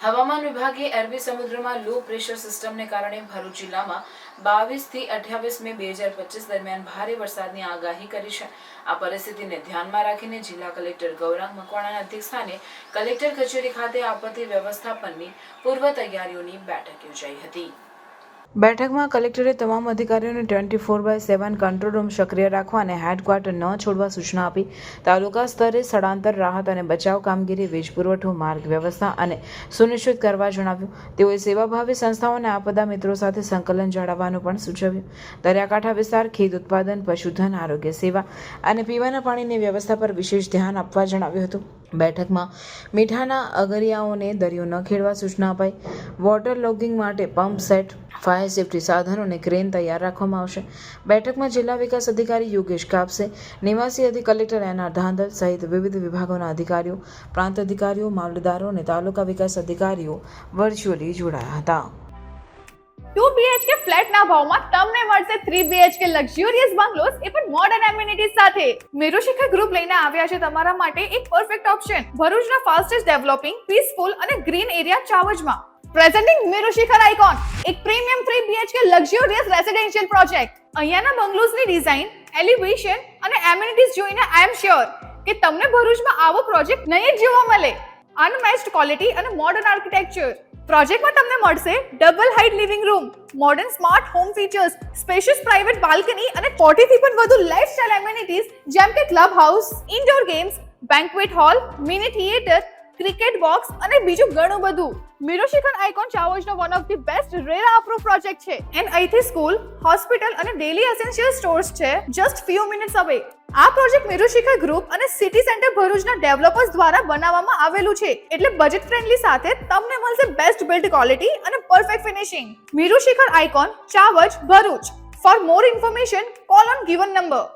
હવામાન વિભાગે અરબી સમુદ્રમાં લો પ્રેશર સિસ્ટમને કારણે ભરૂચ જિલ્લામાં 22 થી 28 મે 2025 દરમિયાન ભારે વરસાદની આગાહી કરી છે। આ પરિસ્થિતિને ધ્યાનમાં રાખીને જિલ્લા કલેક્ટર ગૌરાંગ મકવાણાના અધ્યક્ષસ્થાને કલેક્ટર કચેરી ખાતે આપત્તિ વ્યવસ્થાપનની પૂર્વ તૈયારીઓની બેઠક યોજાઈ હતી। બેઠકમાં કલેક્ટરે તમામ અધિકારીઓને 24/7 કંટ્રોલ રૂમ સક્રિય રાખવા અને હેડક્વાર્ટર ન છોડવા સૂચના આપી। તાલુકા સ્તરે સ્થળાંતર, રાહત અને બચાવ કામગીરી, વીજ પુરવઠો, માર્ગ વ્યવસ્થા અને સુનિશ્ચિત કરવા જણાવ્યું। તેઓએ સેવાભાવી સંસ્થાઓ અને આપદા મિત્રો સાથે સંકલન જાળવવાનું પણ સૂચવ્યું। દરિયાકાંઠા વિસ્તાર, ખેત ઉત્પાદન, પશુધન, આરોગ્ય સેવા અને પીવાના પાણીની વ્યવસ્થા પર વિશેષ ધ્યાન આપવા જણાવ્યું હતું। બેઠકમાં મીઠાના અગરિયાઓને દરિયો ન ખેડવા સૂચના અપાઈ। વોટર લોગિંગ માટે પંપ સેટ, ફાયર સેફ્ટી સાધનો અને ક્રેન તૈયાર રાખવામાં આવશે। બેઠકમાં જિલ્લા વિકાસ અધિકારી યોગેશ કાપસે, નિવાસી કલેક્ટર એન.આર. ધાંધલ સહિત વિવિધ વિભાગોના અધિકારીઓ, પ્રાંત અધિકારીઓ, મામલતદારો અને તાલુકા વિકાસ અધિકારીઓ વર્ચ્યુઅલી જોડાયા હતા। 2 BHK ફ્લેટના ભાવમાં તમને મળશે 3 BHK લક્ઝરિયસ બંગલોઝ એ પણ મોડર્ન એમિનિટીઝ સાથે। મેરુશિખર ગ્રુપ લઈને આવ્યા છે તમારા માટે એક પરફેક્ટ ઓપ્શન ભરૂચના ફાસ્ટેસ્ટ ડેવલપિંગ, પીસફુલ અને ગ્રીન એરિયા ચાવજમાં। પ્રેઝન્ટિંગ મેરુશિખર આઇકોન, એક premium 3 BHK luxurious residential project. અહીંયાના બંગલોઝની ડિઝાઇન, એલિવેશન અને એમિનિટીઝ જોઈને આઈ એમ શ્યોર કે તમને ભરૂચમાં આવો પ્રોજેક્ટ નહીં જ જોવા મળે। અનમેચ્ડ ક્વોલિટી અને મોડર્ન આર્કિટેક્ચર। પ્રોજેક્ટમાં તમને મળશે double height living room, modern smart home features, spacious private balcony અને 40 થી પણ વધુ લાઇફસ્ટાઇલ એમિનિટીઝ જેમ કે club house, indoor games, banquet hall, mini theatre, cricket box અને બીજું ઘણું બધું। મેરુશિખર આઇકોન ચાવજનો one of the best RERA approve project છે એન્ડ અહીંથી સ્કૂલ, હોસ્પિટલ અને ડેલી એસેન્શિયલ સ્ટોર્સ છે જસ્ટ ફ્યુ મિનિટ્સ અવે। આ પ્રોજેક્ટ મેરુશિખર ગ્રુપ અને સિટી સેન્ટર ભરૂચના ડેવલપર્સ દ્વારા બનાવવામાં આવેલું છે એટલે બજેટ ફ્રેન્ડલી સાથે તમને મળશે બેસ્ટ બિલ્ડ ક્વોલિટી અને perfect finishing. Merushikhar icon Chavaj, Bharuch. For more information call on given number.